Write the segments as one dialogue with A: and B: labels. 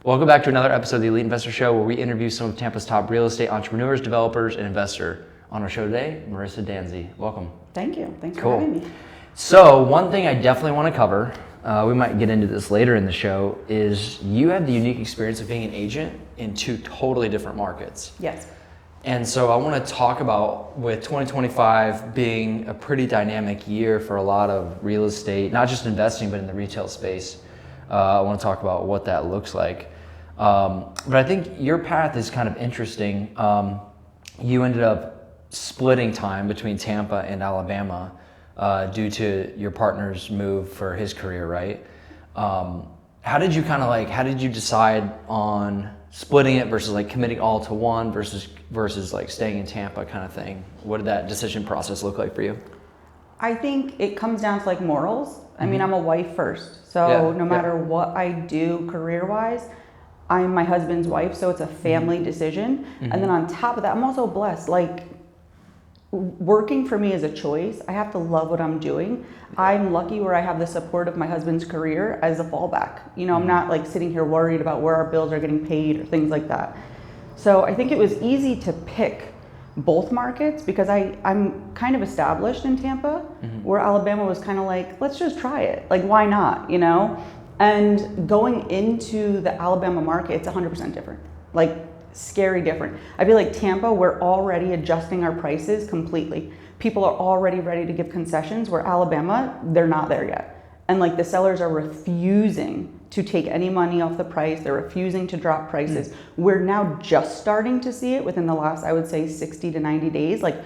A: Welcome back to another episode of the Elite Investor Show, where we interview some of Tampa's top real estate entrepreneurs, developers, and investors. On our show today, Marissa Danzi. Welcome.
B: Thank you. Thanks for having me.
A: So one thing I definitely want to cover, we might get into this later in the show, is you have the unique experience of being an agent in two totally different markets.
B: Yes.
A: And so I want to talk about, with 2025 being a pretty dynamic year for a lot of real estate, not just investing, but in the retail space. I want to talk about what that looks like. But I think your path is kind of interesting. You ended up splitting time between Tampa and Alabama due to your partner's move for his career, right? How did you decide on splitting it versus like committing all to one versus like staying in Tampa kind of thing? What did that decision process look like for you?
B: I think it comes down to like morals. I mean, I'm a wife first. So no matter what I do career-wise, I'm my husband's wife. So it's a family decision. And then on top of that, I'm also blessed. Like, working for me is a choice. I have to love what I'm doing. I'm lucky where I have the support of my husband's career as a fallback. You know, I'm not like sitting here worried about where our bills are getting paid or things like that. So I think it was easy to pick both markets because I'm kind of established in Tampa, where Alabama was kind of like, let's just try it. Like, why not, you know? And going into the Alabama market, it's 100% different. Like, scary different. I feel like Tampa, we're already adjusting our prices completely. People are already ready to give concessions, where Alabama, they're not there yet. And like, the sellers are refusing to take any money off the price. They're refusing to drop prices. We're now just starting to see it within the last, I would say, 60 to 90 days, like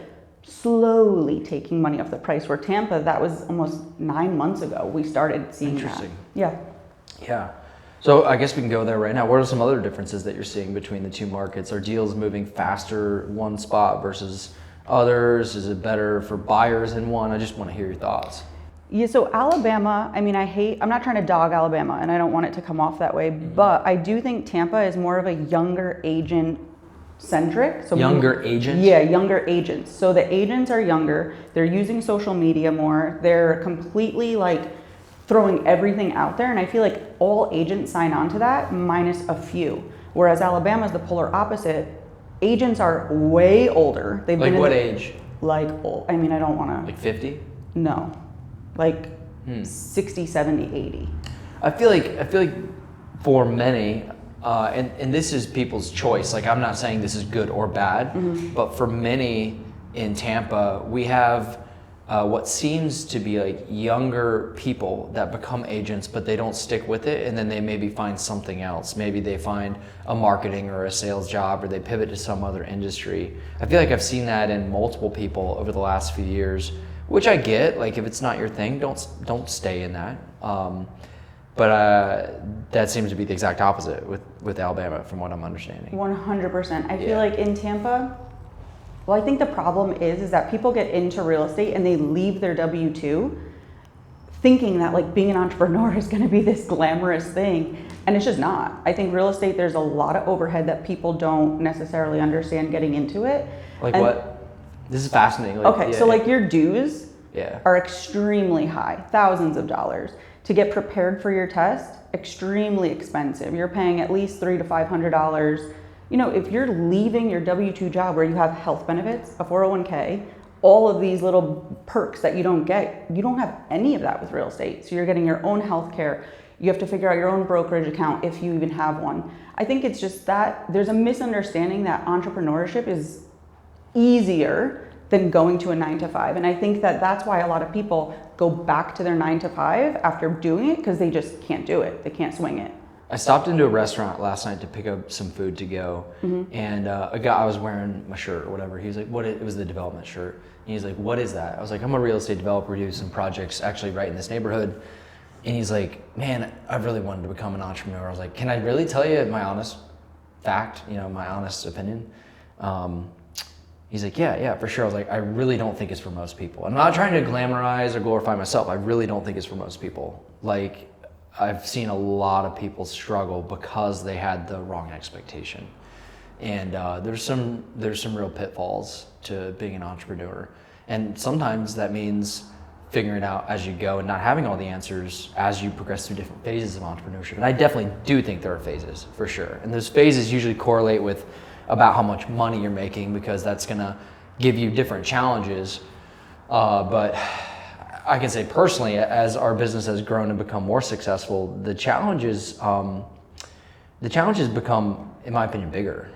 B: slowly taking money off the price, where Tampa, that was almost 9 months ago, we started seeing that.
A: Yeah. So I guess we can go there right now. What are some other differences that you're seeing between the two markets? Are deals moving faster one spot versus others? Is it better for buyers in one? I just want to hear your thoughts.
B: Yeah, so Alabama, I mean, I'm not trying to dog Alabama, and I don't want it to come off that way, but I do think Tampa is more of a younger agent centric. So
A: younger agents?
B: Yeah, younger agents. So the agents are younger, they're using social media more, they're completely like throwing everything out there, and I feel like all agents sign on to that, minus a few. Whereas Alabama is the polar opposite. Agents are way older.
A: They've been what age?
B: Like, I mean, I don't want to.
A: Like 50?
B: No. Like 60, 70, 80.
A: I feel like for many, and this is people's choice. Like, I'm not saying this is good or bad, but for many in Tampa, we have what seems to be like younger people that become agents, but they don't stick with it, and then they maybe find something else. Maybe they find a marketing or a sales job, or they pivot to some other industry. I feel like I've seen that in multiple people over the last few years, which I get. Like, if it's not your thing, don't stay in that. But that seems to be the exact opposite with Alabama, from what I'm understanding.
B: 100%. I feel like in Tampa, well, I think the problem is that people get into real estate and they leave their W-2 thinking that like being an entrepreneur is going to be this glamorous thing, and it's just not. I think real estate, there's a lot of overhead that people don't necessarily understand getting into it.
A: Like, what? This is fascinating.
B: Like, like your dues are extremely high, thousands of dollars. To get prepared for your test, extremely expensive. You're paying at least $300 to $500. You know, if you're leaving your W-2 job where you have health benefits, a 401k, all of these little perks that you don't get, you don't have any of that with real estate. So you're getting your own health care. You have to figure out your own brokerage account if you even have one. I think it's just that there's a misunderstanding that entrepreneurship is easier than going to a 9-to-5. And I think that that's why a lot of people go back to their 9-to-5 after doing it, because they just can't do it. They can't swing it.
A: I stopped into a restaurant last night to pick up some food to go, and a guy, I was wearing my shirt or whatever. He was like, it was the development shirt. And he's like, what is that? I was like, I'm a real estate developer, do some projects actually right in this neighborhood. And he's like, man, I really wanted to become an entrepreneur. I was like, can I really tell you my honest fact, my honest opinion? He's like, yeah, for sure. I was like, I really don't think it's for most people. I'm not trying to glamorize or glorify myself. I really don't think it's for most people. Like, I've seen a lot of people struggle because they had the wrong expectation. And there's some real pitfalls to being an entrepreneur. And sometimes that means figuring it out as you go and not having all the answers as you progress through different phases of entrepreneurship. And I definitely do think there are phases, for sure. And those phases usually correlate with about how much money you're making, because that's gonna give you different challenges. But I can say personally, as our business has grown and become more successful, the challenges become, in my opinion, bigger.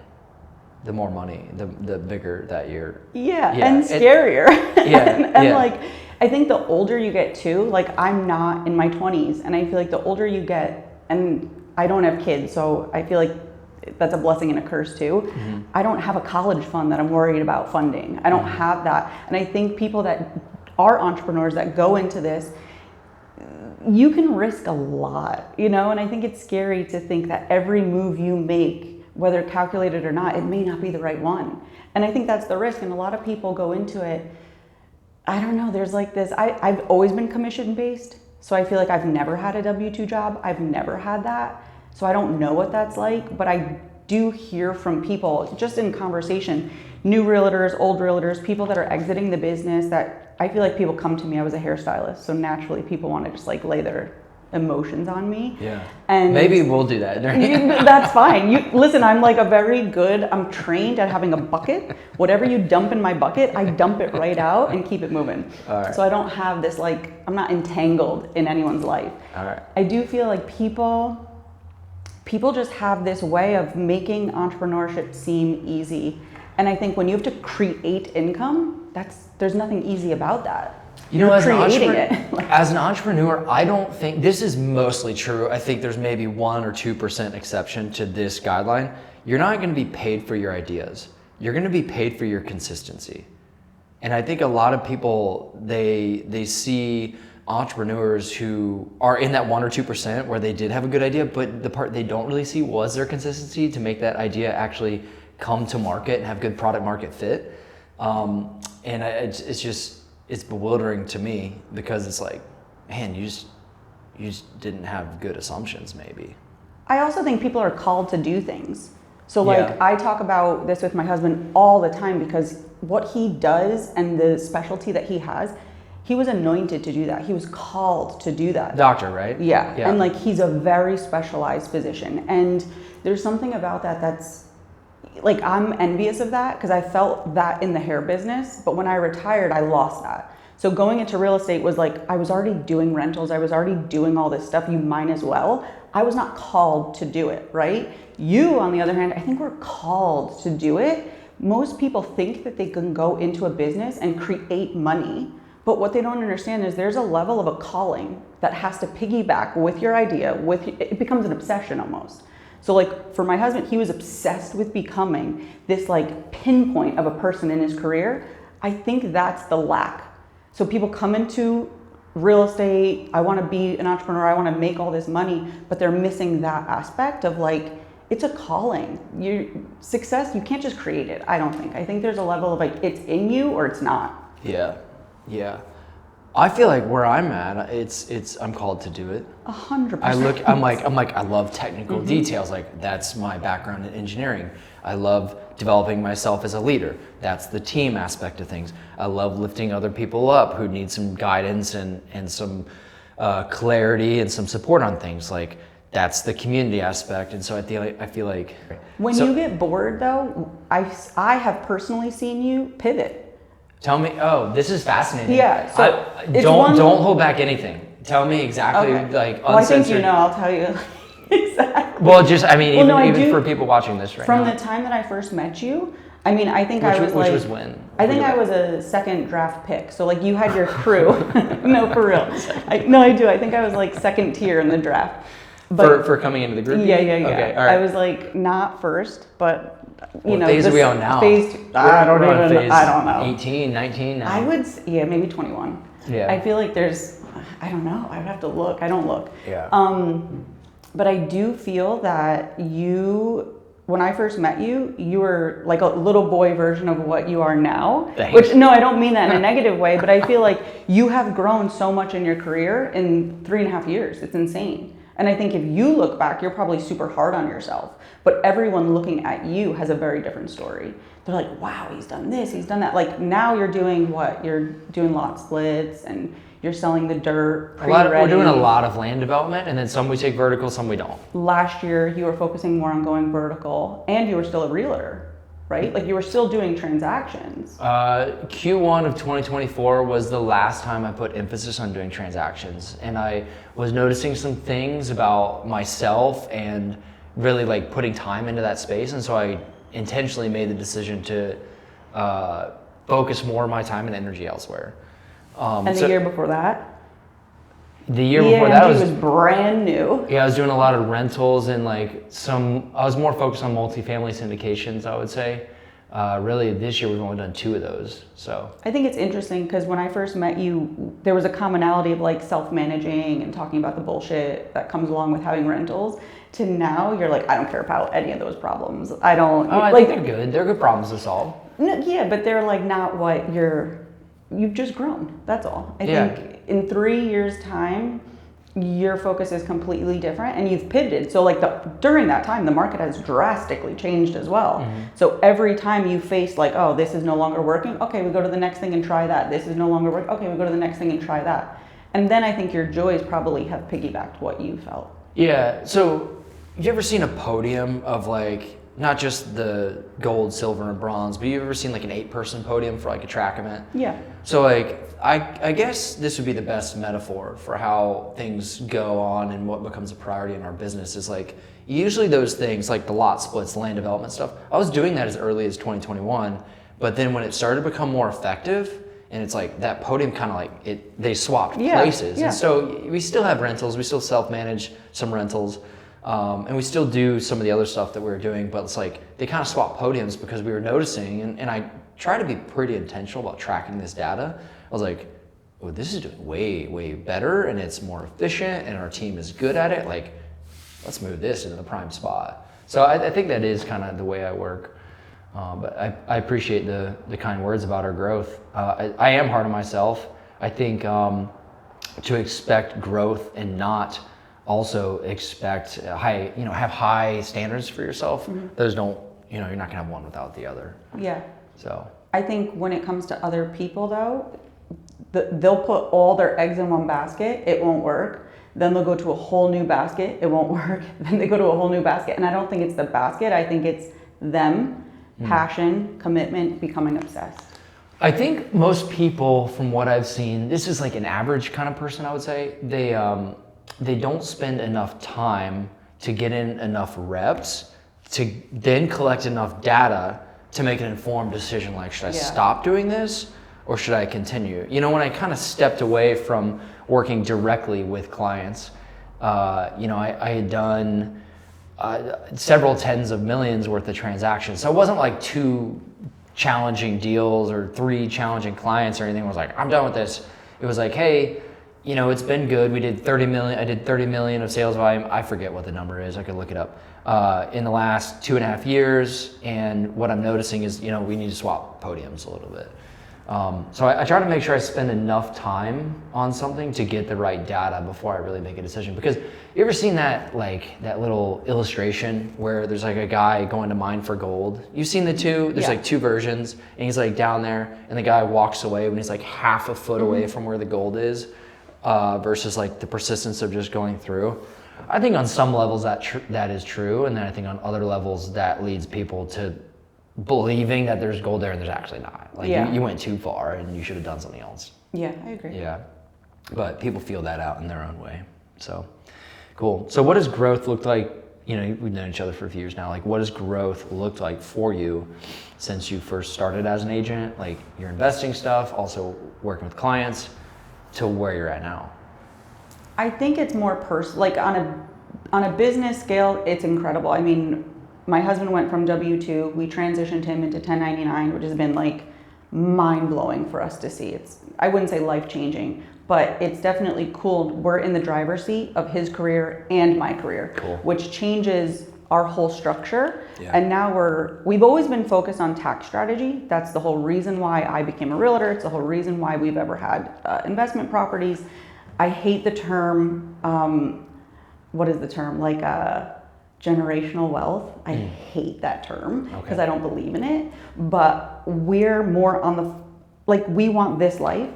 A: The more money, the bigger that you're.
B: Yeah, and scarier.
A: Yeah,
B: and like, I think the older you get too, like I'm not in my 20s, and I feel like the older you get, and I don't have kids, so I feel like that's a blessing and a curse too. Mm-hmm. I don't have a college fund that I'm worried about funding. I don't have that. And I think people that are entrepreneurs that go into this, you can risk a lot, you know, and I think it's scary to think that every move you make, whether calculated or not, it may not be the right one. And I think that's the risk. And a lot of people go into it, I don't know, there's like this, I've always been commission based. So I feel like I've never had a W-2 job. I've never had that. So I don't know what that's like, but I do hear from people just in conversation, new realtors, old realtors, people that are exiting the business, that I feel like people come to me. I was a hairstylist. So naturally people want to just like lay their emotions on me.
A: Yeah.
B: And
A: maybe we'll do that.
B: That's fine. You listen, I'm like I'm trained at having a bucket. Whatever you dump in my bucket, I dump it right out and keep it moving.
A: All right.
B: So I don't have this, like, I'm not entangled in anyone's life.
A: All right.
B: I do feel like people just have this way of making entrepreneurship seem easy. And I think when you have to create income, there's nothing easy about that.
A: You know, as
B: an
A: entrepreneur, I don't think, this is mostly true. I think there's maybe 1 or 2% exception to this guideline. You're not going to be paid for your ideas. You're going to be paid for your consistency. And I think a lot of people, they see entrepreneurs who are in that 1 or 2% where they did have a good idea, but the part they don't really see was their consistency to make that idea actually come to market and have good product market fit. And it's bewildering to me, because it's like, man, you just didn't have good assumptions maybe.
B: I also think people are called to do things. So like, I talk about this with my husband all the time, because what he does and the specialty that he has, he was anointed to do that. He was called to do that.
A: Doctor, right?
B: Yeah. And like, he's a very specialized physician. And there's something about that that's like, I'm envious of that, because I felt that in the hair business, but when I retired, I lost that. So going into real estate was like, I was already doing rentals. I was already doing all this stuff. You might as well. I was not called to do it, right? You, on the other hand, I think we're called to do it. Most people think that they can go into a business and create money, but what they don't understand is there's a level of a calling that has to piggyback with your idea, it becomes an obsession almost. So like, for my husband, he was obsessed with becoming this like pinpoint of a person in his career. I think that's the lack. So people come into real estate, I want to be an entrepreneur, I want to make all this money, but they're missing that aspect of like, it's a calling. Success, you can't just create it, I don't think. I think there's a level of like, it's in you or it's not.
A: Yeah. I feel like where I'm at, I'm called to do it.
B: 100%.
A: I'm like, I love technical details. Like, that's my background in engineering. I love developing myself as a leader. That's the team aspect of things. I love lifting other people up who need some guidance and some clarity and some support on things. Like, that's the community aspect. And so I feel like
B: when you get bored though, I have personally seen you pivot.
A: Tell me. Oh, this is fascinating.
B: Yeah. So
A: don't hold back anything. Tell me exactly, like, uncensored.
B: Well, I think you know. I'll tell you exactly.
A: Well, even for people watching this right
B: now.
A: From
B: the time that I first met you, I mean, I think
A: which was when?
B: I think I was a second draft pick. So like, you had your crew. No, for real. I do. I think I was like second tier in the draft.
A: But for coming into the group?
B: Yeah.
A: Okay, all right.
B: I was like not first, but.
A: What phase are we on now?
B: I don't know.
A: 18, 19 now.
B: I would, maybe 21.
A: Yeah.
B: I feel like I don't know. I would have to look. I don't look.
A: Yeah.
B: But I do feel that when I first met you, you were like a little boy version of what you are now.
A: Thanks.
B: Which, no, I don't mean that in a negative way, but I feel like you have grown so much in your career in 3.5 years. It's insane. And I think if you look back, you're probably super hard on yourself. But everyone looking at you has a very different story. They're like, wow, he's done this, he's done that. Like, now you're doing what? You're doing lot splits and You're selling the dirt,
A: We're doing a lot of land development, and then some we take vertical, some we don't.
B: Last year, you were focusing more on going vertical, and you were still a realtor, right? Like you were still doing transactions.
A: Q1 of 2024 was the last time I put emphasis on doing transactions, and I was noticing some things about myself and really like putting time into that space, and so I intentionally made the decision to focus more of my time and energy elsewhere.
B: And the year before that?
A: The year before that
B: was brand new.
A: Yeah, I was doing a lot of rentals and I was more focused on multifamily syndications, I would say. Really, this year we've only done 2 of those, so.
B: I think it's interesting because when I first met you, there was a commonality of like self-managing and talking about the bullshit that comes along with having rentals. To now, you're like, I don't care about any of those problems. I don't.
A: I think they're good. They're good problems to solve.
B: No, yeah, but they're like not what you've just grown. That's all. I think in 3 years' time, your focus is completely different and you've pivoted. So like during that time, the market has drastically changed as well. Mm-hmm. So every time you face like, oh, this is no longer working. Okay, we go to the next thing and try that. This is no longer working. Okay, we go to the next thing and try that. And then I think your joys probably have piggybacked what you felt.
A: Yeah, so you ever seen a podium of like, not just the gold, silver, and bronze, but you ever seen like an 8-person podium for like a track event?
B: Yeah.
A: So like, I guess this would be the best metaphor for how things go on and what becomes a priority in our business is like, usually those things like the lot splits, land development stuff, I was doing that as early as 2021, but then when it started to become more effective, and it's like that podium kind of like, they swapped places. Yeah. And so we still have rentals, we still self-manage some rentals, and we still do some of the other stuff that we were doing, but it's like they kind of swapped podiums because we were noticing, and I try to be pretty intentional about tracking this data. I was like, oh, this is doing way, way better, and it's more efficient, and our team is good at it. Like, let's move this into the prime spot. So I think that is kind of the way I work. But I appreciate the kind words about our growth. I am hard on myself. I think to expect growth and not also expect have high standards for yourself. Mm-hmm. Those don't, you're not gonna have one without the other.
B: Yeah.
A: So
B: I think when it comes to other people though, they'll put all their eggs in one basket, it won't work. Then they'll go to a whole new basket, it won't work. Then they go to a whole new basket. And I don't think it's the basket, I think it's them, passion, commitment, becoming obsessed.
A: I think most people, from what I've seen, this is like an average kind of person, I would say, they don't spend enough time to get in enough reps to then collect enough data to make an informed decision like, should I stop doing this or should I continue? When I kind of stepped away from working directly with clients, I had done several tens of millions worth of transactions. So it wasn't like 2 challenging deals or 3 challenging clients or anything. It was like, I'm done with this. It was like, hey, it's been good. We did 30 million. I did 30 million of sales volume. I forget what the number is. I could look it up. In the last 2.5 years. And what I'm noticing is, we need to swap podiums a little bit. So I try to make sure I spend enough time on something to get the right data before I really make a decision. Because you ever seen that little illustration where there's like a guy going to mine for gold? You've seen the 2? There's like 2 versions, and he's like down there, and the guy walks away when he's like half a foot away from where the gold is, versus like the persistence of just going through. I think on some levels that is true, and then I think on other levels that leads people to believing that there's gold there and there's actually not. Like you went too far and you should have done something else.
B: Yeah, I agree.
A: Yeah, but people feel that out in their own way. So cool. So what does growth look like? We've known each other for a few years now. Like, what does growth look like for you since you first started as an agent? Like your investing stuff, also working with clients, to where you're at now.
B: I think it's more like on a business scale, it's incredible. I mean, my husband went from W-2, we transitioned him into 1099, which has been like mind-blowing for us to see. I wouldn't say life-changing, but it's definitely cool. We're in the driver's seat of his career and my career, which changes our whole structure. Yeah. And now we've always been focused on tax strategy. That's the whole reason why I became a realtor. It's the whole reason why we've ever had investment properties. I hate the term, what is the term? Like generational wealth. I hate that term because I don't believe in it. But we're more on we want this life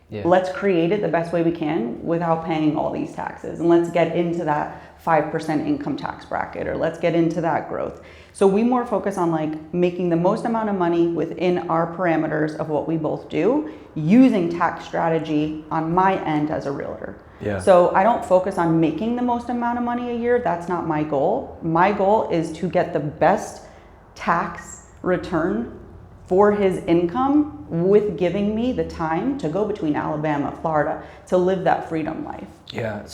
A: Yeah.
B: Let's create it the best way we can without paying all these taxes. And let's get into that 5% income tax bracket, or let's get into that growth. So we more focus on like making the most amount of money within our parameters of what we both do, using tax strategy on my end as a realtor.
A: Yeah.
B: So I don't focus on making the most amount of money a year. That's not my goal. My goal is to get the best tax return for his income with giving me the time to go between Alabama, Florida, to live that freedom life.
A: Yeah,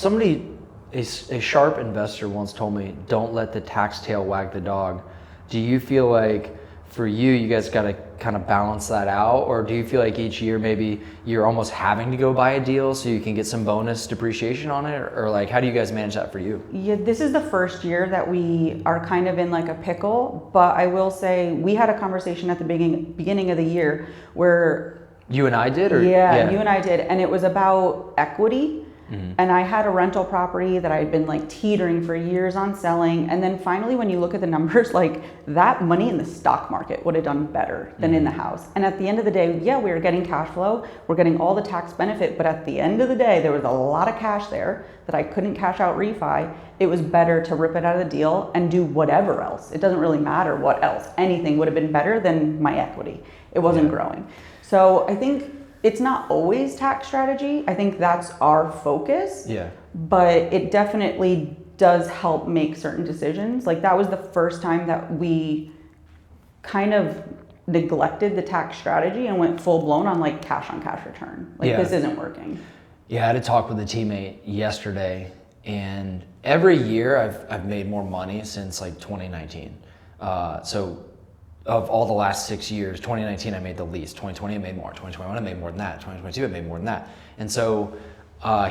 A: a sharp investor once told me, don't let the tax tail wag the dog. Do you feel like for you guys got to kind of balance that out? Or do you feel like each year maybe you're almost having to go buy a deal so you can get some bonus depreciation on it? Or like, how do you guys manage that for you?
B: Yeah, this is the first year that we are kind of in like a pickle, but I will say we had a conversation at the beginning of the year where...
A: You and I did? Or?
B: Yeah, you and I did. And it was about equity. And I had a rental property that I had been like teetering for years on selling. And then finally, when you look at the numbers, like that money in the stock market would have done better than in the house. And at the end of the day, yeah, we were getting cash flow. We're getting all the tax benefit. But at the end of the day, there was a lot of cash there that I couldn't cash out refi. It was better to rip it out of the deal and do whatever else. It doesn't really matter what else. Anything would have been better than my equity. It wasn't growing. So I think it's not always tax strategy. I think that's our focus.
A: Yeah.
B: But it definitely does help make certain decisions. Like that was the first time that we kind of neglected the tax strategy and went full blown on like cash on cash return. Like this isn't working.
A: Yeah, I had a talk with a teammate yesterday, and every year I've made more money since like 2019. So of all the last 6 years, 2019 I made the least, 2020 I made more, 2021 I made more than that, 2022 I made more than that. And so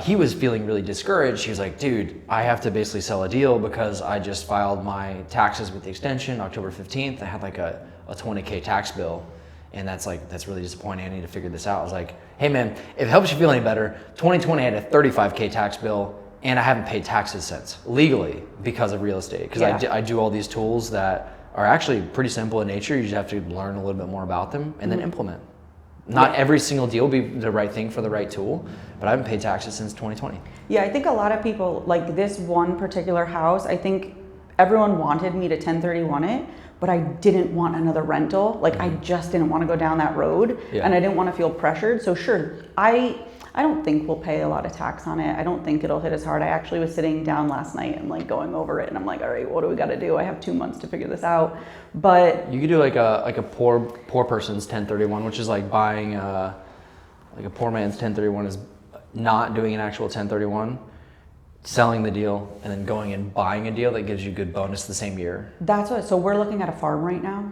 A: he was feeling really discouraged. He was like, dude, I have to basically sell a deal because I just filed my taxes with the extension October 15th. I had like a $20K tax bill, and that's really disappointing. I need to figure this out. I was like, hey man, if it helps you feel any better, 2020 I had a $35K tax bill, and I haven't paid taxes since, legally, because of real estate. Because I do all these tools that are actually pretty simple in nature. You just have to learn a little bit more about them and then implement. Not every single deal will be the right thing for the right tool, but I haven't paid taxes since 2020.
B: Yeah, I think a lot of people, like this one particular house, I think everyone wanted me to 1031 it, but I didn't want another rental. Like I just didn't want to go down that road, and I didn't want to feel pressured. So sure, I don't think we'll pay a lot of tax on it. I don't think it'll hit as hard. I actually was sitting down last night and like going over it, and I'm like, all right, what do we got to do? I have 2 months to figure this out. But
A: you could do like a poor person's 1031, which is like buying like a poor man's 1031 is not doing an actual 1031, selling the deal, and then going and buying a deal that gives you good bonus the same year.
B: That's what. So we're looking at a farm right now.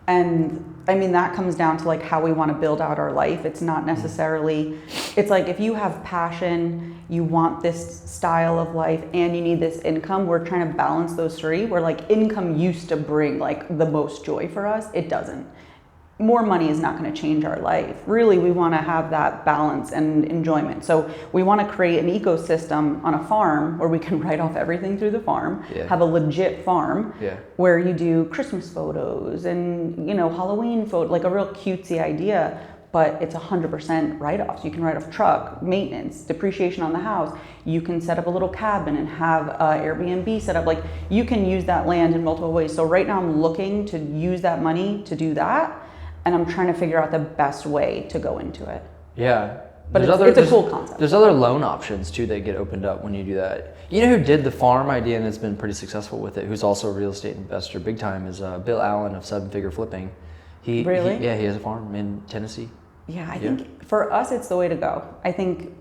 B: And I mean, that comes down to like how we want to build out our life. It's not necessarily, it's like if you have passion, you want this style of life, and you need this income, we're trying to balance those three, where like income used to bring like the most joy for us. It doesn't. More money is not going to change our life. Really, we want to have that balance and enjoyment. So we want to create an ecosystem on a farm where we can write off everything through the farm, have a legit farm where you do Christmas photos and, you know, Halloween photo, like a real cutesy idea, but it's 100% write-offs. You can write off truck, maintenance, depreciation on the house. You can set up a little cabin and have Airbnb set up. Like you can use that land in multiple ways. So right now I'm looking to use that money to do that. And I'm trying to figure out the best way to go into it.
A: Yeah.
B: But it's a cool concept.
A: There's other loan options too that get opened up when you do that. You know who did the farm idea and has been pretty successful with it, who's also a real estate investor big time, is Bill Allen of 7-Figure Flipping. He has a farm in Tennessee.
B: Yeah, I think for us, it's the way to go. I think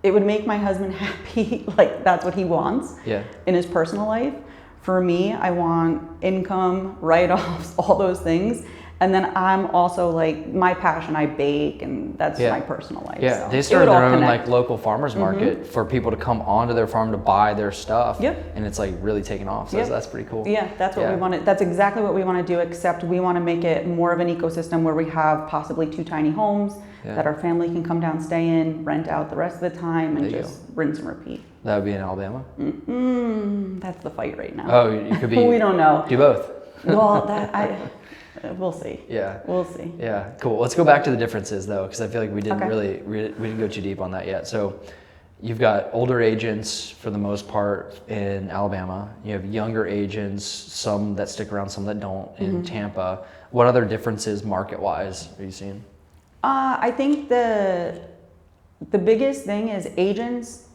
B: it would make my husband happy. Like that's what he wants in his personal life. For me, I want income, write-offs, all those things. And then I'm also like, my passion, I bake, and that's my personal life.
A: Yeah,
B: so
A: they started their own like local farmers market for people to come onto their farm to buy their stuff. And it's like really taking off. So that's pretty cool.
B: Yeah, that's what we want. That's exactly what we want to do, except we want to make it more of an ecosystem where we have possibly 2 tiny homes that our family can come down, stay in, rent out the rest of the time, and just rinse and repeat.
A: That would be in Alabama?
B: That's the fight right now.
A: Oh, you could be.
B: We don't know.
A: Do both.
B: Well, We'll see.
A: Yeah.
B: We'll see.
A: Yeah, cool. Let's go back to the differences though, because I feel like we didn't
B: Okay.
A: we didn't go too deep on that yet. So you've got older agents for the most part in Alabama. You have younger agents, some that stick around, some that don't in Tampa. What other differences market-wise are you seeing?
B: I think the biggest thing is agents,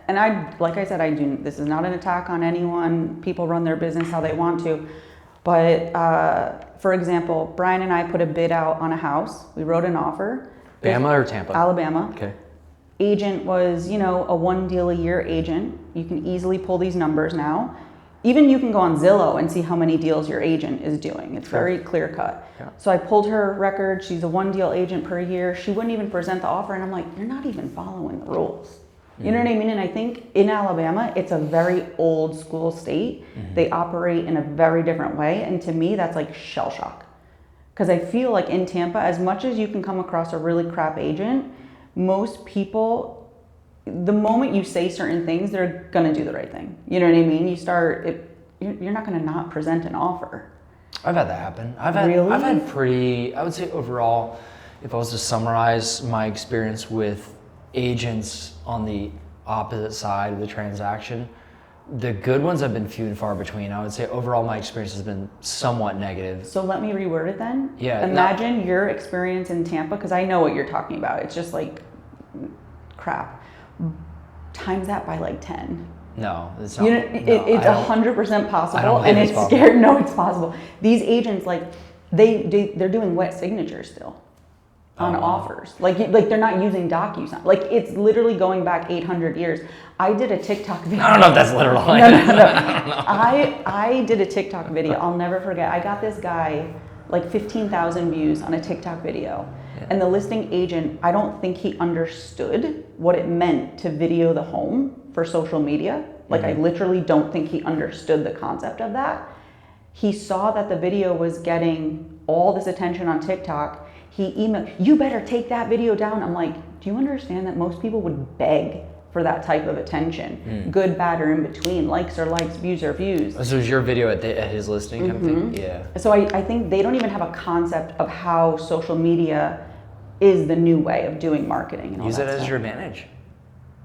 B: and like I said, this is not an attack on anyone. People run their business how they want to. But for example, Brian and I put a bid out on a house. We wrote an offer.
A: Bama or Tampa?
B: Alabama.
A: Okay.
B: Agent was, a 1 deal a year agent. You can easily pull these numbers now. Even you can go on Zillow and see how many deals your agent is doing. It's very clear cut.
A: Yeah.
B: So I pulled her record. She's a 1 deal agent per year. She wouldn't even present the offer. And I'm like, you're not even following the rules. You know what I mean? And I think in Alabama, it's a very old school state. They operate in a very different way. And to me, that's like shell shock. Because I feel like in Tampa, as much as you can come across a really crap agent, most people, the moment you say certain things, they're going to do the right thing. You know what I mean? You're not going to not present an offer.
A: I've had that happen.
B: Really?
A: I've had I would say overall, if I was to summarize my experience with agents on the opposite side of the transaction, the good ones have been few and far between. I would say overall my experience has been somewhat negative.
B: So let me reword it then.
A: Yeah.
B: Imagine your experience in Tampa, because I know what you're talking about. It's just like crap. Times that by like 10.
A: No, it's not.
B: It's 100% possible,
A: I don't believe
B: and
A: it's
B: it's
A: possible.
B: scary. No, it's possible. These agents, like, they're doing wet signatures still on offers. Like they're not using DocuSign. Like it's literally going back 800 years. I did a TikTok video.
A: I don't know if that's literal.
B: No. I did a TikTok video. I'll never forget. I got this guy like 15,000 views on a TikTok video. And the listing agent, I don't think he understood what it meant to video the home for social media. Like I literally don't think he understood the concept of that. He saw that the video was getting all this attention on TikTok. He emailed, you better take that video down. I'm like, do you understand that most people would beg for that type of attention? Good, bad, or in between. Likes are likes, views are views.
A: So was your video at his listing kind of thing? Yeah.
B: So I think they don't even have a concept of how social media is the new way of doing marketing and all
A: Use
B: that
A: it as
B: stuff.
A: your advantage.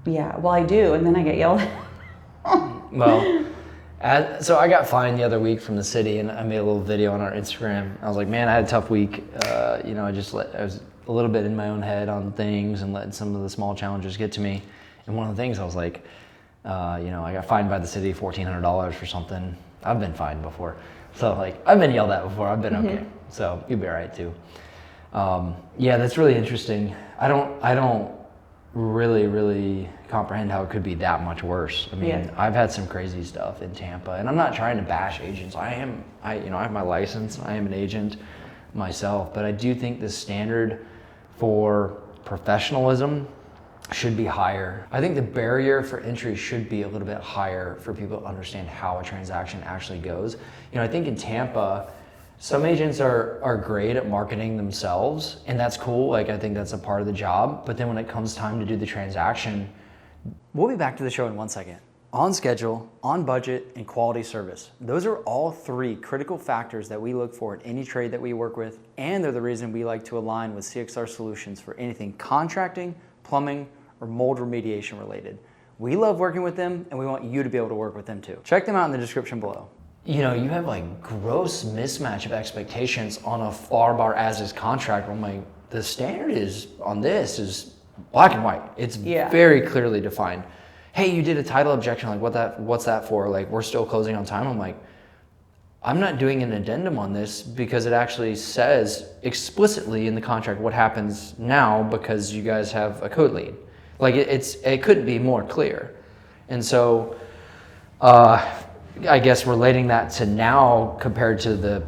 B: Yeah, well I do, and then I get yelled at.
A: Well, so I got fined the other week from the city, and I made a little video on our Instagram. I was like, man, I had a tough week. I was a little bit in my own head on things and let some of the small challenges get to me. And one of the things I was like, I got fined by the city $1,400 for something. I've been fined before. So like, I've been yelled at before. I've been okay. So you'll be all right too. Yeah, that's really interesting. I don't really comprehend how it could be that much worse. I mean, I've had some crazy stuff in Tampa, and I'm not trying to bash agents. I have my license. I am an agent myself, but I do think the standard for professionalism should be higher. I think the barrier for entry should be a little bit higher for people to understand how a transaction actually goes. I think in Tampa, some agents are great at marketing themselves, and that's cool. Like, I think that's a part of the job. But then when it comes time to do the transaction, we'll be back to the show in 1 second. On schedule, on budget, and quality service. Those are all three critical factors that we look for in any trade that we work with, and they're the reason we like to align with CXR Solutions for anything contracting, plumbing, or mold remediation related. We love working with them, and we want you to be able to work with them too. Check them out in the description below. You have like gross mismatch of expectations on a FAR bar as is contract. I'm like, the standard is on this is black and white. It's very clearly defined. Hey, you did a title objection. Like, what's that for? Like, we're still closing on time. I'm like, I'm not doing an addendum on this because it actually says explicitly in the contract what happens now because you guys have a code lead. Like, it couldn't be more clear. And so, I guess relating that to now compared to the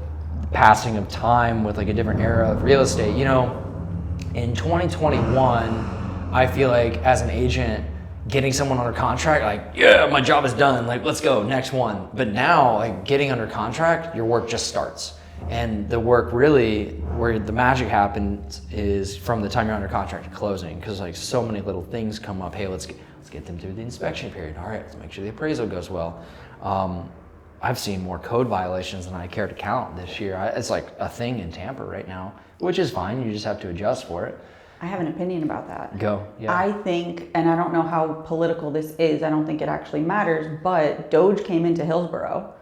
A: passing of time with like a different era of real estate, in 2021, I feel like as an agent, getting someone under contract, like, yeah, my job is done. Like, let's go, next one. But now, like, getting under contract, your work just starts. And the work really, where the magic happens is from the time you're under contract to closing, because like so many little things come up. Hey, let's get them through the inspection period. All right, let's make sure the appraisal goes well. I've seen more code violations than I care to count this year. It's like a thing in Tampa right now, which is fine. You just have to adjust for it.
B: I have an opinion about that.
A: Go. Yeah.
B: I think, and I don't know how political this is, I don't think it actually matters, but Doge came into Hillsborough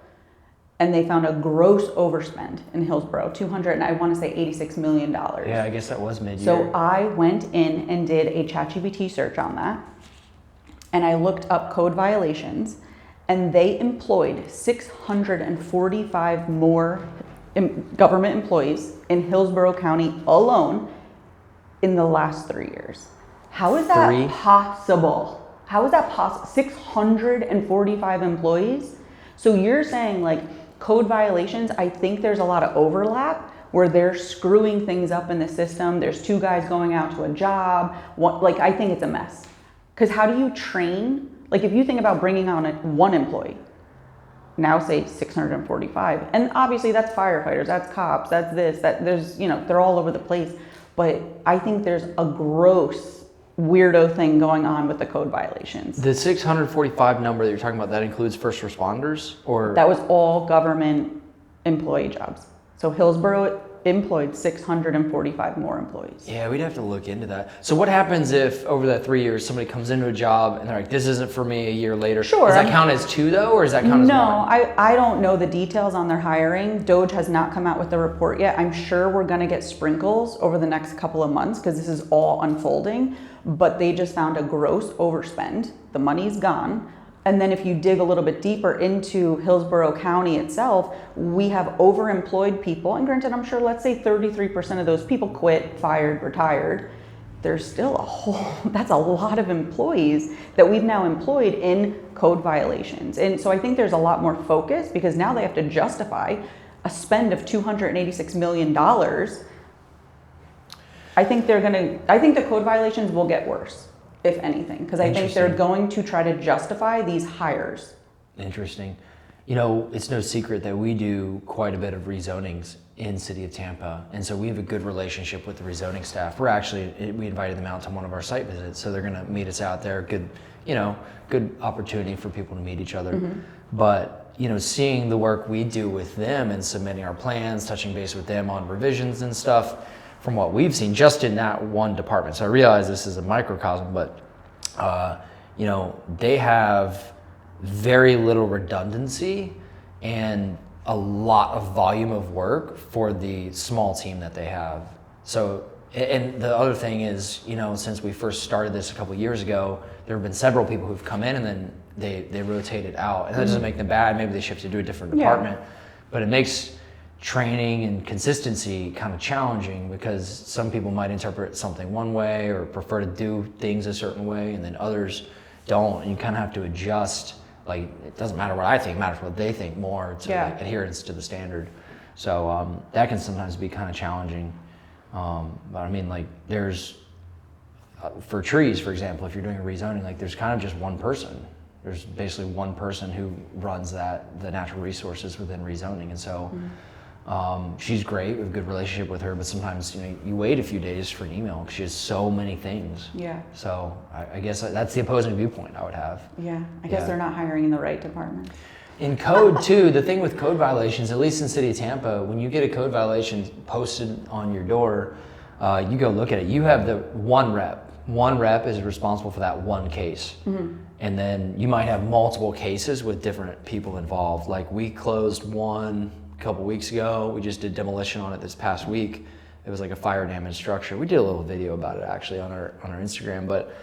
B: and they found a gross overspend in Hillsborough, and I want to say $86 million.
A: Yeah, I guess that was mid-year.
B: So I went in and did a ChatGPT search on that, and I looked up code violations, and they employed 645 more government employees in Hillsborough County alone in the last 3 years. How is that possible? How is that possible? 645 employees? So you're saying like code violations, I think there's a lot of overlap where they're screwing things up in the system. There's two guys going out to a job. I think it's a mess. Because how do you train? Like if you think about bringing on one employee, now say 645, and obviously that's firefighters, that's cops, that's this, that there's, they're all over the place. But I think there's a gross weirdo thing going on with the code violations.
A: The 645 number that you're talking about, that includes first responders, or?
B: That was all government employee jobs. So Hillsborough employed 645 more employees.
A: Yeah, we'd have to look into that. So what happens if over that 3 years somebody comes into a job and they're like, this isn't for me a year later?
B: Sure.
A: Does that count as two though, or does that count as one?
B: No, I don't know the details on their hiring. Doge has not come out with the report yet. I'm sure we're gonna get sprinkles over the next couple of months because this is all unfolding, but they just found a gross overspend. The money's gone. And then if you dig a little bit deeper into Hillsborough County itself, we have overemployed people. And granted, I'm sure, let's say 33% of those people quit, fired, retired. There's still that's a lot of employees that we've now employed in code violations. And so I think there's a lot more focus because now they have to justify a spend of $286 million. I think the code violations will get worse, if anything, because I think they're going to try to justify these hires.
A: Interesting. It's no secret that we do quite a bit of rezonings in City of Tampa, and so we have a good relationship with the rezoning staff. We invited them out to one of our site visits, so they're going to meet us out there. Good opportunity for people to meet each other. Mm-hmm. But seeing the work we do with them and submitting our plans, touching base with them on revisions and stuff, from what we've seen just in that one department. So I realize this is a microcosm, but they have very little redundancy and a lot of volume of work for the small team that they have. So, and the other thing is, since we first started this a couple of years ago, there have been several people who've come in and then they rotated out. And that doesn't make them bad. Maybe they shifted to a different department, but it makes training and consistency kind of challenging because some people might interpret something one way or prefer to do things a certain way, and then others don't, and you kind of have to adjust. Like, it doesn't matter what I think, it matters what they think more to adherence to the standard. So that can sometimes be kind of challenging. But I mean, like, there's for trees, for example, if you're doing a rezoning, like there's kind of just one person. There's basically one person who runs the natural resources within rezoning, and so she's great. We have a good relationship with her, but sometimes you wait a few days for an email because she has so many things. Yeah. So I guess that's the opposing viewpoint I would have.
B: Yeah. I guess they're not hiring in the right department.
A: In code too, the thing with code violations, at least in City of Tampa, when you get a code violation posted on your door, you go look at it. You have the one rep. One rep is responsible for that one case. Mm-hmm. And then you might have multiple cases with different people involved. Like we closed one a couple weeks ago. We just did demolition on it this past week. It was like a fire damaged structure. We did a little video about it actually on our Instagram, but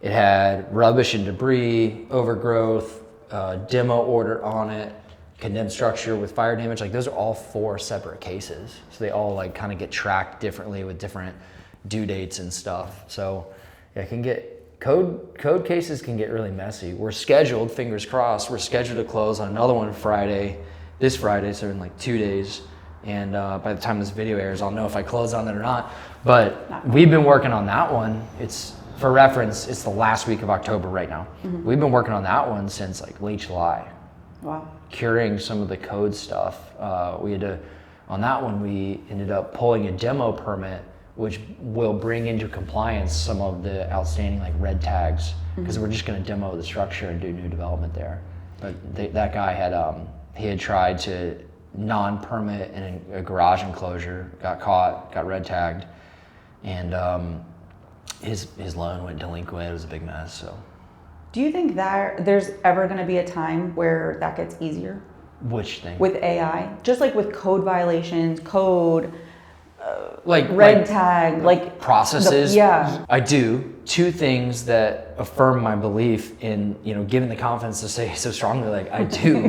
A: it had rubbish and debris, overgrowth, demo order on it, condemned structure with fire damage. Like those are all 4 separate cases. So they all like kind of get tracked differently with different due dates and stuff. So it can get, code cases can get really messy. We're scheduled, fingers crossed, we're scheduled to close on another one this Friday, so in like 2 days. And by the time this video airs, I'll know if I close on it or not. But we've been working on that one. It's, for reference, it's the last week of October right now. Mm-hmm. We've been working on that one since like late July. Wow. Curing some of the code stuff. On that one, we ended up pulling a demo permit, which will bring into compliance some of the outstanding like red tags, because we're just going to demo the structure and do new development there. But that guy had He had tried to non-permit in a garage enclosure, got caught, got red tagged, and his loan went delinquent. It was a big mess. So,
B: do you think that there's ever going to be a time where that gets easier?
A: Which thing?
B: With AI, just like with code violations,
A: like
B: red tag, like
A: processes.
B: Yeah,
A: I do. Two things that affirm my belief in, given the confidence to say so strongly, like I do.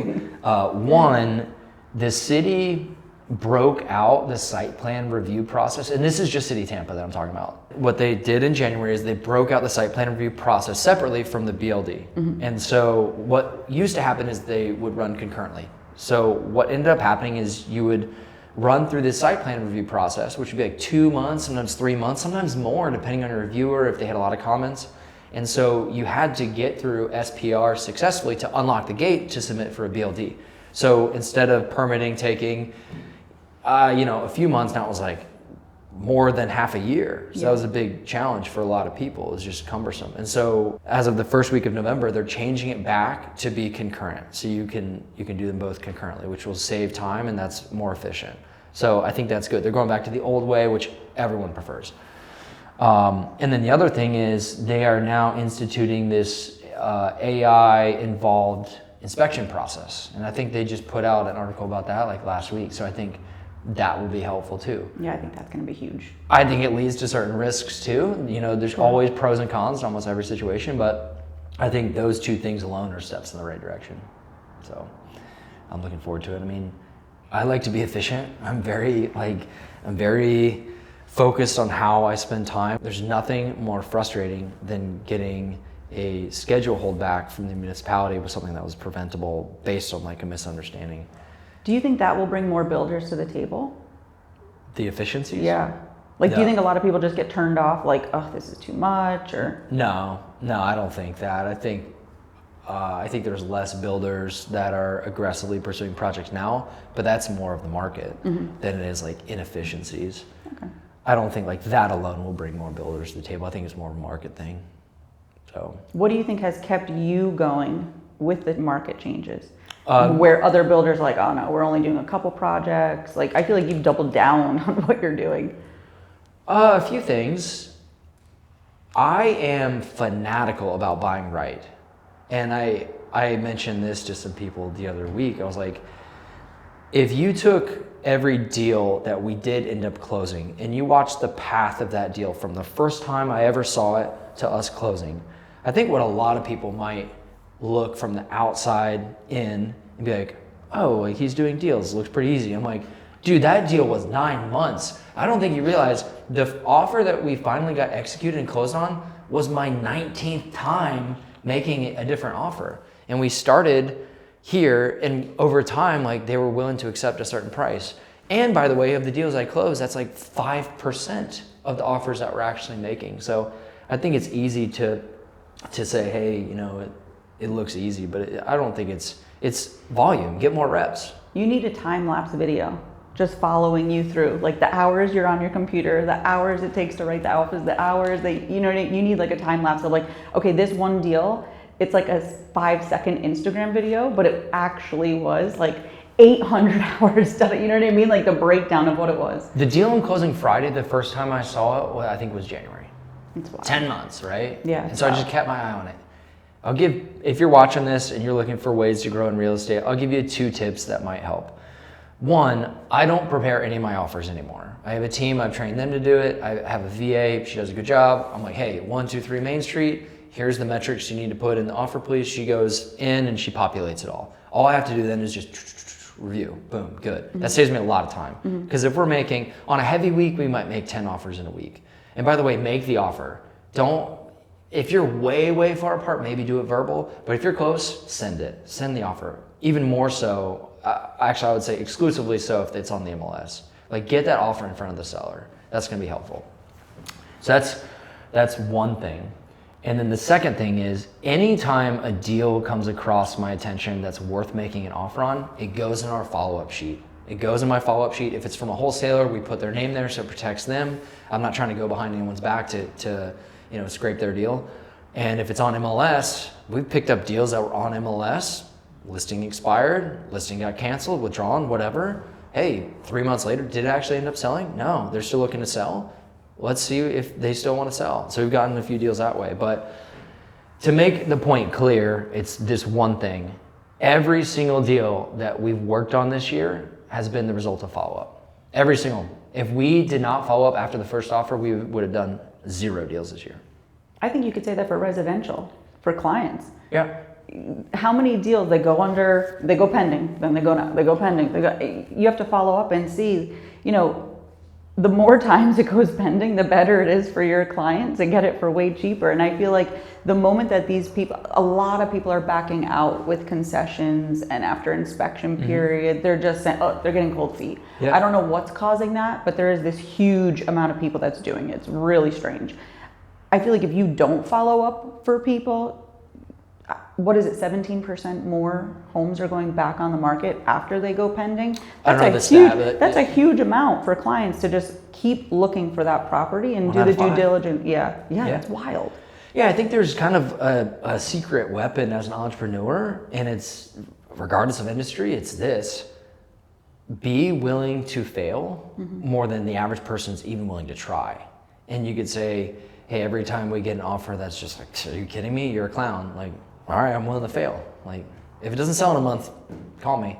A: One, the city broke out the site plan review process, and this is just City Tampa that I'm talking about. What they did in January is they broke out the site plan review process separately from the BLD. And so what used to happen is they would run concurrently. So what ended up happening is you would run through this site plan review process, which would be like 2 months, sometimes 3 months, sometimes more, depending on your reviewer, if they had a lot of comments. And so you had to get through SPR successfully to unlock the gate to submit for a BLD. So instead of permitting taking, a few months, now it was like more than half a year. So that was a big challenge for a lot of people. It was just cumbersome. And so as of the first week of November, they're changing it back to be concurrent. So you can do them both concurrently, which will save time, and that's more efficient. So I think that's good. They're going back to the old way, which everyone prefers. And then the other thing is they are now instituting this AI-involved inspection process. And I think they just put out an article about that like last week. So I think that will be helpful too.
B: Yeah, I think that's going to be huge.
A: I think it leads to certain risks too. There's always pros and cons to almost every situation, but I think those two things alone are steps in the right direction. So I'm looking forward to it. I mean, I like to be efficient. I'm very focused on how I spend time. There's nothing more frustrating than getting a schedule holdback from the municipality with something that was preventable based on like a misunderstanding.
B: Do you think that will bring more builders to the table?
A: The efficiencies?
B: Yeah. Do you think a lot of people just get turned off, like, oh, this is too much, or?
A: No, I don't think that. I think there's less builders that are aggressively pursuing projects now, but that's more of the market than it is like inefficiencies.
B: Okay.
A: I don't think like that alone will bring more builders to the table. I think it's more of a market thing. So.
B: What do you think has kept you going with the market changes? Where other builders are like, oh no, we're only doing a couple projects. Like, I feel like you've doubled down on what you're doing.
A: A few things. I am fanatical about buying right. And I mentioned this to some people the other week. I was like, if you took every deal that we did end up closing and you watched the path of that deal from the first time I ever saw it to us closing, I think what a lot of people might look from the outside in and be like, oh, like he's doing deals, looks pretty easy. I'm like, dude, that deal was 9 months. I don't think you realize the offer that we finally got executed and closed on was my 19th time making a different offer. And we started here, and over time, like they were willing to accept a certain price. And by the way, of the deals I closed, that's like 5% of the offers that we're actually making. So I think it's easy to say, hey, it looks easy, but I don't think it's volume. Get more reps. You
B: need a time-lapse video just following you through, like the hours you're on your computer, the hours it takes to write the offers, the hours that, you need like a time-lapse of like, okay, this one deal, it's like a 5-second Instagram video, but it actually was like 800 hours done. You know what I mean? Like the breakdown of what it was.
A: The deal I'm closing Friday, the first time I saw it, I think was January.
B: It's wild.
A: 10 months, right?
B: Yeah.
A: And so I just kept my eye on it. If you're watching this and you're looking for ways to grow in real estate, I'll give you 2 tips that might help. One, I don't prepare any of my offers anymore. I have a team, I've trained them to do it. I have a VA, she does a good job. I'm like, hey, 123 Main Street, here's the metrics you need to put in the offer, please. She goes in and she populates it all. All I have to do then is just review, boom, good. That saves me a lot of time. Because if we're making, on a heavy week, we might make 10 offers in a week. And by the way, make the offer. If you're way, way far apart, maybe do it verbal. But if you're close, send it. Send the offer. Even more so, actually I would say exclusively so if it's on the MLS. Like get that offer in front of the seller. That's gonna be helpful. So that's one thing. And then the second thing is anytime a deal comes across my attention that's worth making an offer on, it goes in our follow-up sheet. It goes in my follow-up sheet. If it's from a wholesaler, we put their name there so it protects them. I'm not trying to go behind anyone's back to scrape their deal. And if it's on MLS, we've picked up deals that were on MLS listing expired, listing got canceled, withdrawn, whatever. Hey, 3 months later, did it actually end up selling? No, they're still looking to sell. Let's see if they still want to sell. So we've gotten a few deals that way. But to make the point clear, it's just one thing. Every single deal that we've worked on this year has been the result of follow-up. Every single. If we did not follow up after the first offer, we would have done 0 deals this year.
B: I think you could say that for residential, for clients.
A: Yeah.
B: How many deals they go pending, then they go pending. You have to follow up and see, the more times it goes pending, the better it is for your clients and get it for way cheaper. And I feel like the moment that a lot of people are backing out with concessions and after inspection period, they're just saying, they're getting cold feet. Yeah. I don't know what's causing that, but there is this huge amount of people that's doing it. It's really strange. I feel like if you don't follow up for people, what is it, 17% more homes are going back on the market after they go pending? That's a huge amount for clients to just keep looking for that property and do the due diligence. Yeah, it's wild.
A: Yeah, I think there's kind of a secret weapon as an entrepreneur, and it's, regardless of industry, it's this. Be willing to fail more than the average person's even willing to try. And you could say, hey, every time we get an offer that's just like, are you kidding me? You're a clown. Like, all right, I'm willing to fail. Like, if it doesn't sell in a month, call me.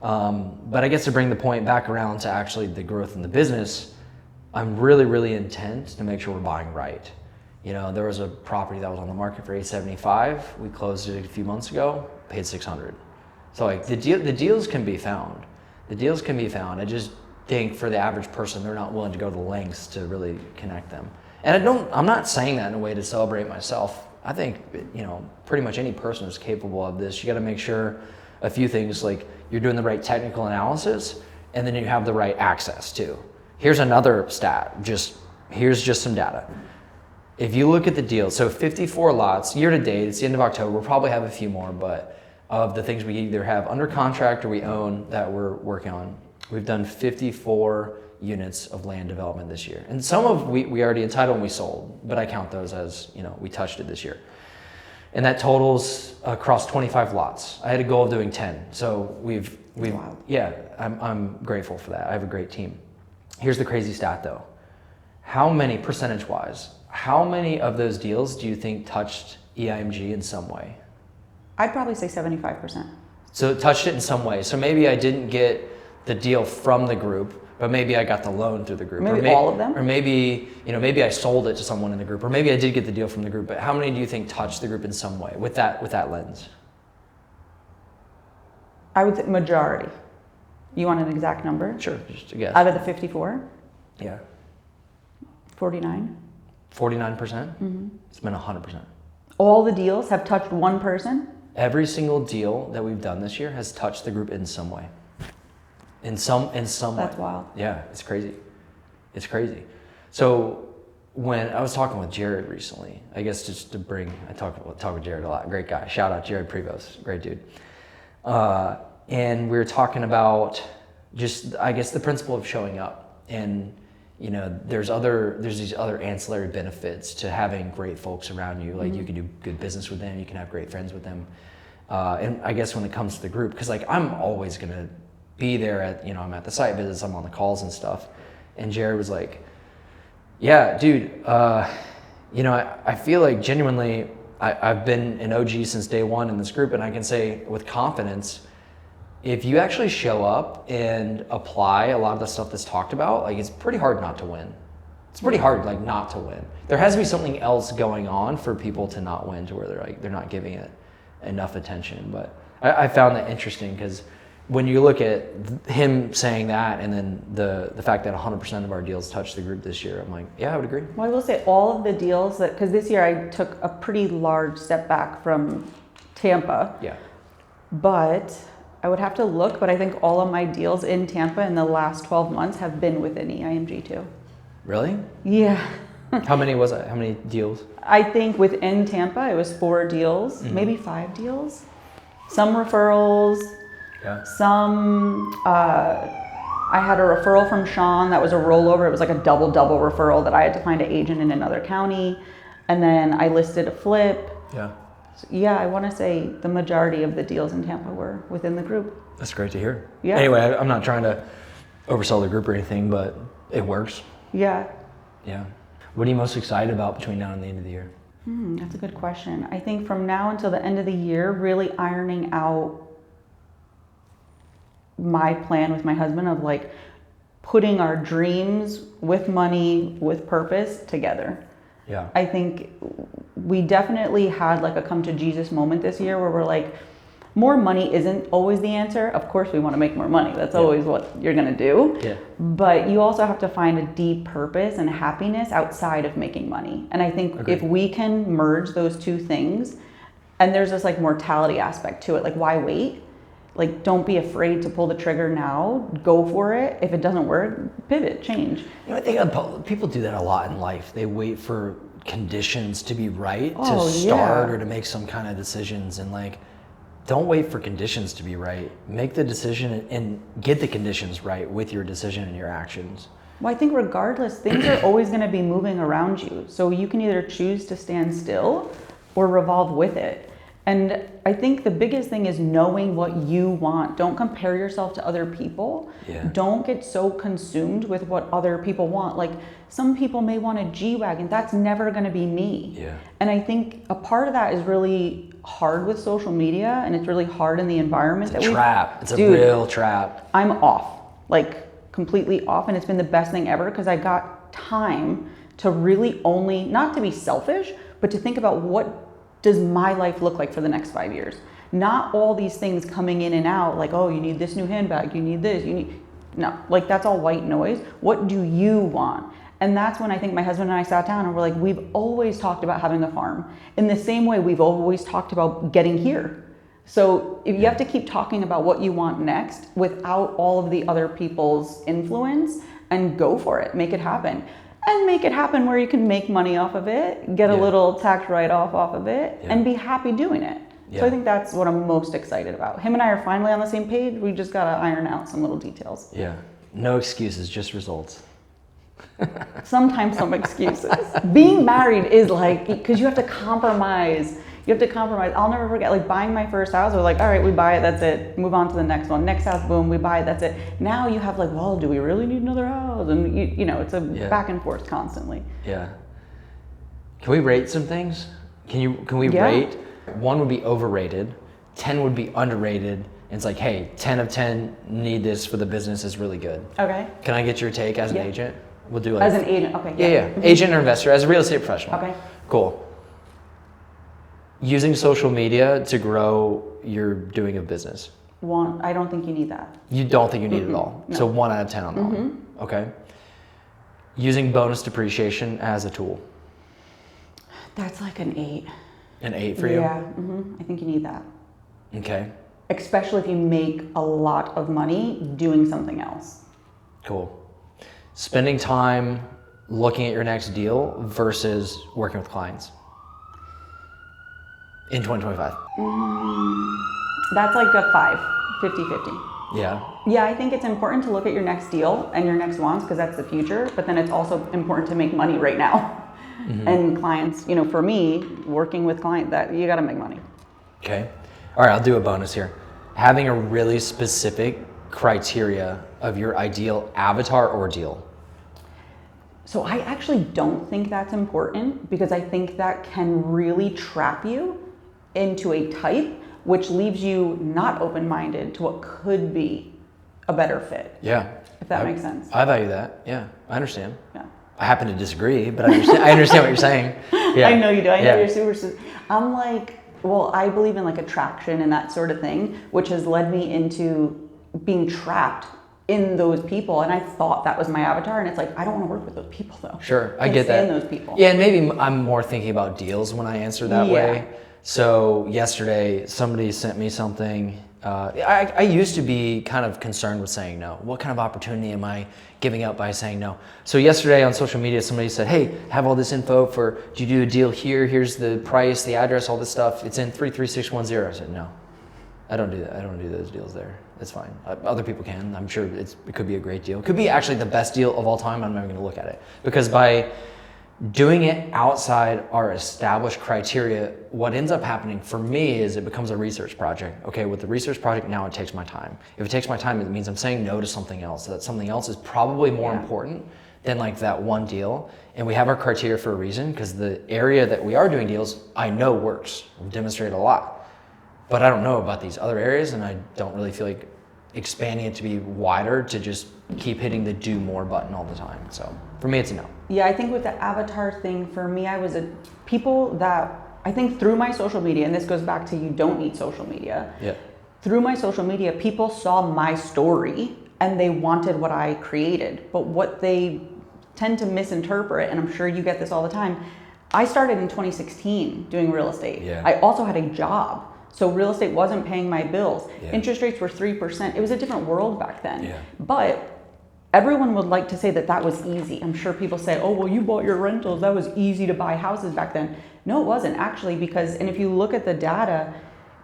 A: But I guess to bring the point back around to actually the growth in the business, I'm really, really intent to make sure we're buying right. There was a property that was on the market for $875. We closed it a few months ago, paid $600. So like the deals can be found. The deals can be found. I just think for the average person, they're not willing to go to the lengths to really connect them. And I'm not saying that in a way to celebrate myself. I think, pretty much any person is capable of this. You got to make sure a few things, like you're doing the right technical analysis, and then you have the right access too. Here's another stat. Here's just some data. If you look at the deals, so 54 lots year to date, it's the end of October. We'll probably have a few more, but of the things we either have under contract or we own that we're working on, we've done 54 units of land development this year. And some of we already entitled and we sold, but I count those as, we touched it this year. And that totals across 25 lots. I had a goal of doing 10. So we've wow. Yeah, I'm grateful for that. I have a great team. Here's the crazy stat though. How many, percentage-wise, how many of those deals do you think touched EIMG in some way?
B: I'd probably say 75%.
A: So it touched it in some way. So maybe I didn't get the deal from the group, but maybe I got the loan through the group.
B: Maybe all of them?
A: Or maybe, maybe I sold it to someone in the group, or maybe I did get the deal from the group, but how many do you think touched the group in some way with that lens?
B: I would say majority. You want an exact number?
A: Sure, just a guess.
B: Out of the 54?
A: Yeah.
B: 49?
A: 49%? Mm-hmm. It's been 100%.
B: All the deals have touched one person?
A: Every single deal that we've done this year has touched the group in some way. In some way.
B: That's wild.
A: Yeah, it's crazy. It's crazy. So when I was talking with Jared recently, I guess just to I talk with Jared a lot. Great guy. Shout out Jared Prevost. Great dude. And we were talking about just, I guess, the principle of showing up. And, there's these other ancillary benefits to having great folks around you. Like you can do good business with them. You can have great friends with them. And I guess when it comes to the group, because I'm always going to be there I'm at the site visits, I'm on the calls and stuff. And Jared was like, yeah, dude, I feel like genuinely I've been an OG since day one in this group, and I can say with confidence, if you actually show up and apply a lot of the stuff that's talked about, it's pretty hard not to win. It's pretty hard not to win. There has to be something else going on for people to not win, to where they're not giving it enough attention. But I found that interesting, because when you look at him saying that, and then the fact that 100% of our deals touched the group this year, I'm like, yeah, I would agree.
B: Well, I will say all of the deals because this year I took a pretty large step back from Tampa.
A: Yeah.
B: But I would have to look, but I think all of my deals in Tampa in the last 12 months have been within EIMG too.
A: Really?
B: Yeah.
A: How many was it? How many deals?
B: I think within Tampa it was 4 deals, maybe 5 deals. Some referrals.
A: Yeah.
B: Some, I had a referral from Sean that was a rollover. It was like a double referral that I had to find an agent in another county. And then I listed a flip.
A: Yeah.
B: So, yeah, I want to say the majority of the deals in Tampa were within the group.
A: That's great to hear.
B: Yeah.
A: Anyway, I'm not trying to oversell the group or anything, but it works.
B: Yeah.
A: Yeah. What are you most excited about between now and the end of the year?
B: That's a good question. I think from now until the end of the year, really ironing out my plan with my husband of like putting our dreams with money, with purpose together.
A: Yeah.
B: I think we definitely had like a come to Jesus moment this year where we're like, more money isn't always the answer. Of course we want to make more money. That's always what you're going to do.
A: Yeah.
B: But you also have to find a deep purpose and happiness outside of making money. And I think if we can merge those two things, and there's this like mortality aspect to it, like why wait? Like don't be afraid to pull the trigger now, go for it. If it doesn't work, pivot, change.
A: You know, I think people do that a lot in life. They wait for conditions to be right to start or to make some kind of decisions, and like, don't wait for conditions to be right. Make the decision and get the conditions right with your decision and your actions.
B: Well, I think regardless, things are always going to be moving around you. So you can either choose to stand still or revolve with it. And I think the biggest thing is knowing what you want. Don't compare yourself to other people.
A: Yeah.
B: Don't get so consumed with what other people want. Like some people may want a G-Wagon. That's never going to be me.
A: Yeah.
B: And I think a part of that is really hard with social media, and it's really hard in the environment
A: It's a trap. It's a real trap.
B: I'm off, like completely off, and it's been the best thing ever because I got time to really only, not to be selfish, but to think about what does my life look like for the next 5 years? Not all these things coming in and out, like, oh, you need this new handbag, you need this, no, like that's all white noise. What do you want? And that's when I think my husband and I sat down and we're like, we've always talked about having a farm. In the same way, we've always talked about getting here. So if you have to keep talking about what you want next without all of the other people's influence, and go for it, make it happen. And make it happen where you can make money off of it, get a little tax write-off off of it, and be happy doing it. Yeah. So I think that's what I'm most excited about. Him and I are finally on the same page. We just got to iron out some little details.
A: Yeah. No excuses, just results.
B: Sometimes some excuses. Being married is like, because you have to compromise. I'll never forget, like buying my first house, we're like, all right, we buy it, that's it. Move on to the next one. Next house, boom, we buy it, that's it. Now you have like, well, do we really need another house? And you know, it's a back and forth constantly.
A: Yeah. Can we rate some things? Can we rate? 1 would be overrated, 10 would be underrated. And it's like, hey, 10 of 10 need this for the business is really good. Okay. Can I get your take as an agent? We'll do like
B: as an agent, okay.
A: Yeah. Mm-hmm. Agent or investor, as a real estate professional.
B: Okay.
A: Cool. Using social media to grow your doing of business.
B: 1, I don't think you need that.
A: You don't think you need it at all?
B: No.
A: So 1 out of 10 on that one. Okay. Using bonus depreciation as a tool.
B: That's like an 8.
A: An 8 for you?
B: Yeah, I think you need that.
A: Okay.
B: Especially if you make a lot of money doing something else.
A: Cool. Spending time looking at your next deal versus working with clients in 2025.
B: That's like a 5, 50-50.
A: Yeah.
B: Yeah, I think it's important to look at your next deal and your next wants because that's the future, but then it's also important to make money right now. Mm-hmm. And clients, you know, for me, working with clients, that you got to make money.
A: Okay. All right, I'll do a bonus here. Having a really specific criteria of your ideal avatar or deal.
B: So I actually don't think that's important because I think that can really trap you into a type, which leaves you not open-minded to what could be a better fit.
A: Yeah.
B: If that makes sense.
A: I value that. Yeah, I understand.
B: Yeah.
A: I happen to disagree, but I understand what you're saying. Yeah.
B: I know you do. I know you're super. I'm like, well, I believe in like attraction and that sort of thing, which has led me into being trapped in those people. And I thought that was my avatar. And it's like, I don't want to work with those people though.
A: Sure, I get that.
B: Those people.
A: Yeah, and maybe I'm more thinking about deals when I answer that way. So yesterday, somebody sent me something. I used to be kind of concerned with saying no. What kind of opportunity am I giving up by saying no? So yesterday on social media, somebody said, hey, have all this info for, do you do a deal here? Here's the price, the address, all this stuff. It's in 33610. I said, no, I don't do that. I don't do those deals there. It's fine. Other people can. I'm sure it could be a great deal. It could be actually the best deal of all time. I'm never going to look at it. Because by doing it outside our established criteria, what ends up happening for me is it becomes a research project. Okay, with the research project, now it takes my time. If it takes my time, it means I'm saying no to something else. That something else is probably more important than like that one deal. And we have our criteria for a reason, because the area that we are doing deals, I know works. We've demonstrated a lot. But I don't know about these other areas, and I don't really feel like expanding it to be wider to just keep hitting the do more button all the time. So for me, it's a no.
B: Yeah, I think with the avatar thing, for me, people that, I think through my social media, and this goes back to you don't need social media.
A: Yeah.
B: Through my social media, people saw my story and they wanted what I created. But what they tend to misinterpret, and I'm sure you get this all the time, I started in 2016 doing real estate.
A: Yeah.
B: I also had a job. So real estate wasn't paying my bills.
A: Yeah.
B: Interest rates were 3%. It was a different world back then.
A: Yeah.
B: But everyone would like to say that that was easy. I'm sure people say, oh, well, you bought your rentals. That was easy to buy houses back then. No, it wasn't actually, because, and if you look at the data,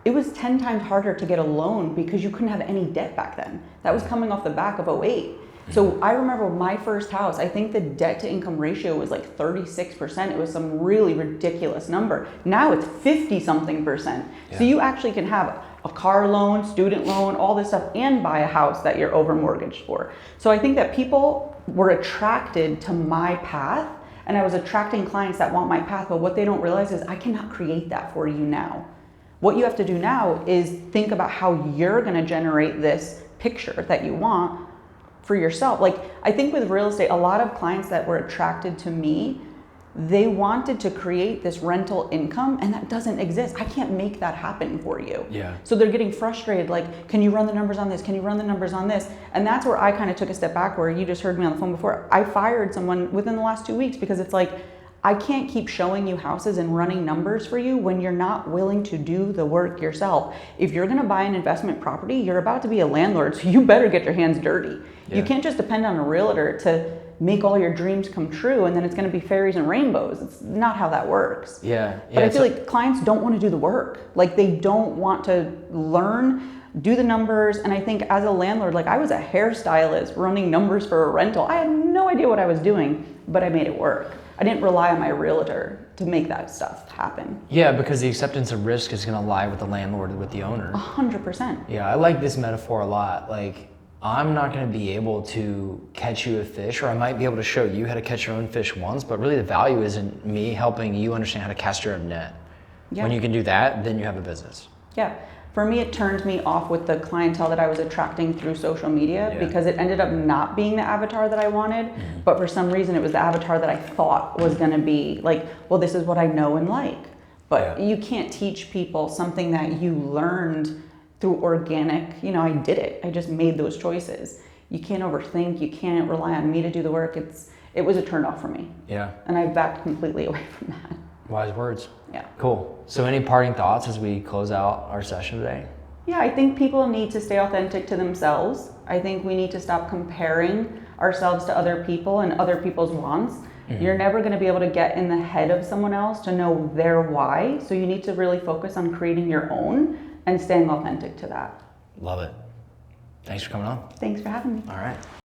B: it was 10 times harder to get a loan because you couldn't have any debt back then. That was coming off the back of '08. So I remember my first house, I think the debt to income ratio was like 36%. It was some really ridiculous number. Now it's 50 something percent.
A: Yeah.
B: So you actually can have a car loan, student loan, all this stuff, and buy a house that you're over mortgaged for. So I think that people were attracted to my path, and I was attracting clients that want my path, but what they don't realize is I cannot create that for you now. What you have to do now is think about how you're gonna generate this picture that you want for yourself. Like, I think with real estate, a lot of clients that were attracted to me, they wanted to create this rental income, and that doesn't exist. I can't make that happen for you.
A: Yeah.
B: So they're getting frustrated, like, can you run the numbers on this? Can you run the numbers on this? And that's where I kind of took a step back, where you just heard me on the phone before. I fired someone within the last 2 weeks because it's like, I can't keep showing you houses and running numbers for you when you're not willing to do the work yourself. If you're gonna buy an investment property, you're about to be a landlord, so you better get your hands dirty.
A: Yeah.
B: You can't just depend on a realtor to make all your dreams come true and then it's gonna be fairies and rainbows. It's not how that works.
A: Yeah.
B: But I feel like clients don't wanna do the work. Like, they don't want to learn, do the numbers. And I think as a landlord, like, I was a hairstylist running numbers for a rental. I had no idea what I was doing, but I made it work. I didn't rely on my realtor to make that stuff happen.
A: Yeah, because the acceptance of risk is going to lie with the landlord, with the owner.
B: 100%.
A: Yeah, I like this metaphor a lot. Like, I'm not going to be able to catch you a fish, or I might be able to show you how to catch your own fish once, but really the value is in me helping you understand how to cast your own net.
B: Yeah.
A: When you can do that, then you have a business.
B: Yeah. For me, it turned me off with the clientele that I was attracting through social media, because it ended up not being the avatar that I wanted, but for some reason it was the avatar that I thought was gonna be like, well, this is what I know and like. But you can't teach people something that you learned through organic, you know, I did it. I just made those choices. You can't overthink, you can't rely on me to do the work. It was a turn off for me.
A: Yeah.
B: And I've backed completely away from that.
A: Wise words.
B: Yeah.
A: Cool. So any parting thoughts as we close out our session today?
B: Yeah, I think people need to stay authentic to themselves. I think we need to stop comparing ourselves to other people and other people's wants. You're never going to be able to get in the head of someone else to know their why. So you need to really focus on creating your own and staying authentic to that.
A: Love it. Thanks for coming on.
B: Thanks for having me.
A: All right.